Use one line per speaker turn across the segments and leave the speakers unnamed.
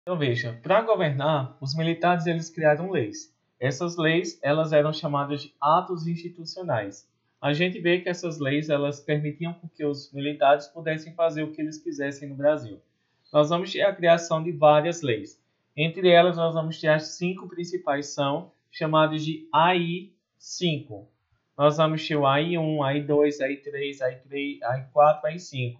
Então veja, para governar, os militares eles criaram leis. Essas leis elas eram chamadas de atos institucionais. A gente vê que essas leis elas permitiam que os militares pudessem fazer o que eles quisessem no Brasil. Nós vamos ter a criação de várias leis. Entre elas, nós vamos ter as 5 principais, são chamadas de AI-5. Nós vamos ter o AI-1, AI-2, AI-3, AI-3, AI-4, AI-5.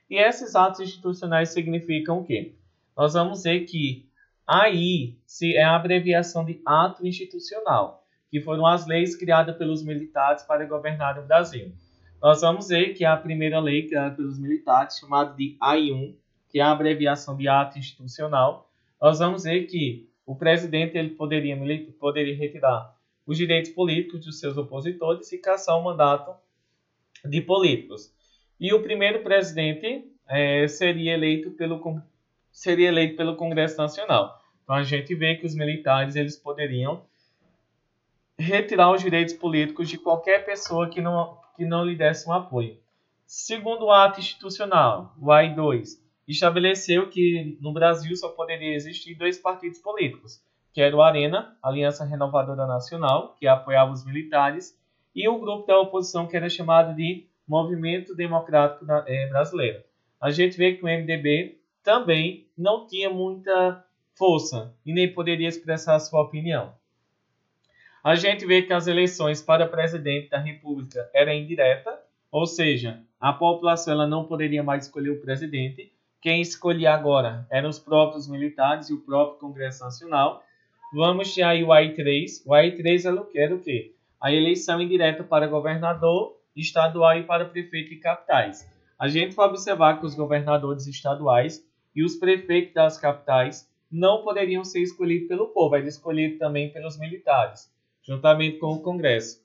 E esses atos institucionais significam o quê? Nós vamos ver que AI é a abreviação de ato institucional, que foram as leis criadas pelos militares para governar o Brasil. Nós vamos ver que a primeira lei criada pelos militares, chamada de AI-1, que é a abreviação de ato institucional, nós vamos ver que o presidente ele poderia retirar os direitos políticos dos seus opositores e cassar o mandato de políticos. E o primeiro presidente seria eleito pelo Congresso Nacional. Então a gente vê que os militares eles poderiam retirar os direitos políticos de qualquer pessoa que não lhe desse um apoio. Segundo ato institucional, o AI-2, estabeleceu que no Brasil só poderia existir 2 partidos políticos, que era o Arena, Aliança Renovadora Nacional, que apoiava os militares, e o grupo da oposição, que era chamado de Movimento Democrático Brasileiro. A gente vê que o MDB também não tinha muita força e nem poderia expressar a sua opinião. A gente vê que as eleições para presidente da República eram indiretas, ou seja, a população ela não poderia mais escolher o presidente. Quem escolhia agora eram os próprios militares e o próprio Congresso Nacional. Vamos ter aí o AI-3. O AI-3 era o quê? A eleição indireta para governador estadual e para prefeito de capitais. A gente vai observar que os governadores estaduais e os prefeitos das capitais não poderiam ser escolhidos pelo povo, eram escolhidos também pelos militares, juntamente com o Congresso.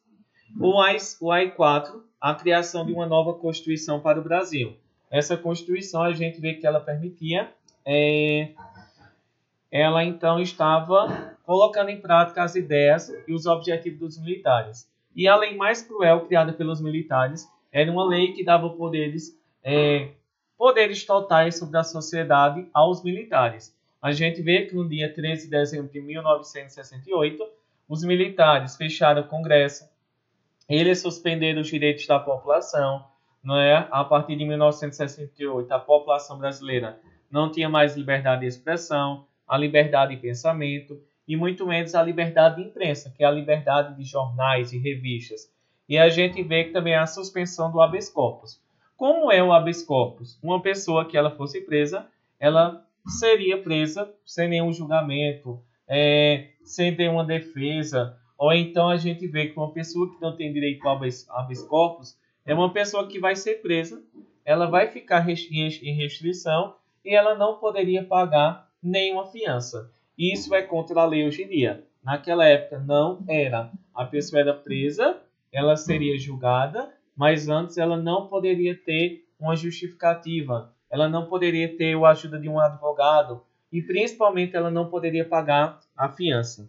O AI-4, a criação de uma nova Constituição para o Brasil. Essa Constituição, a gente vê que ela permitia, ela então estava colocando em prática as ideias e os objetivos dos militares. E a lei mais cruel criada pelos militares era uma lei que dava poderes totais sobre a sociedade aos militares. A gente vê que no dia 13 de dezembro de 1968, os militares fecharam o Congresso, eles suspenderam os direitos da população, não é? A partir de 1968, a população brasileira não tinha mais liberdade de expressão, a liberdade de pensamento e muito menos a liberdade de imprensa, que é a liberdade de jornais e revistas. E a gente vê que também a suspensão do habeas corpus. Como é o habeas corpus? Uma pessoa que ela fosse presa, ela seria presa sem nenhum julgamento, sem ter uma defesa, ou então a gente vê que uma pessoa que não tem direito ao habeas corpus é uma pessoa que vai ser presa, ela vai ficar em restrição e ela não poderia pagar nenhuma fiança. Isso é contra a lei hoje em dia. Naquela época não era. A pessoa era presa, ela seria julgada, mas antes ela não poderia ter uma justificativa, ela não poderia ter a ajuda de um advogado e principalmente ela não poderia pagar a fiança.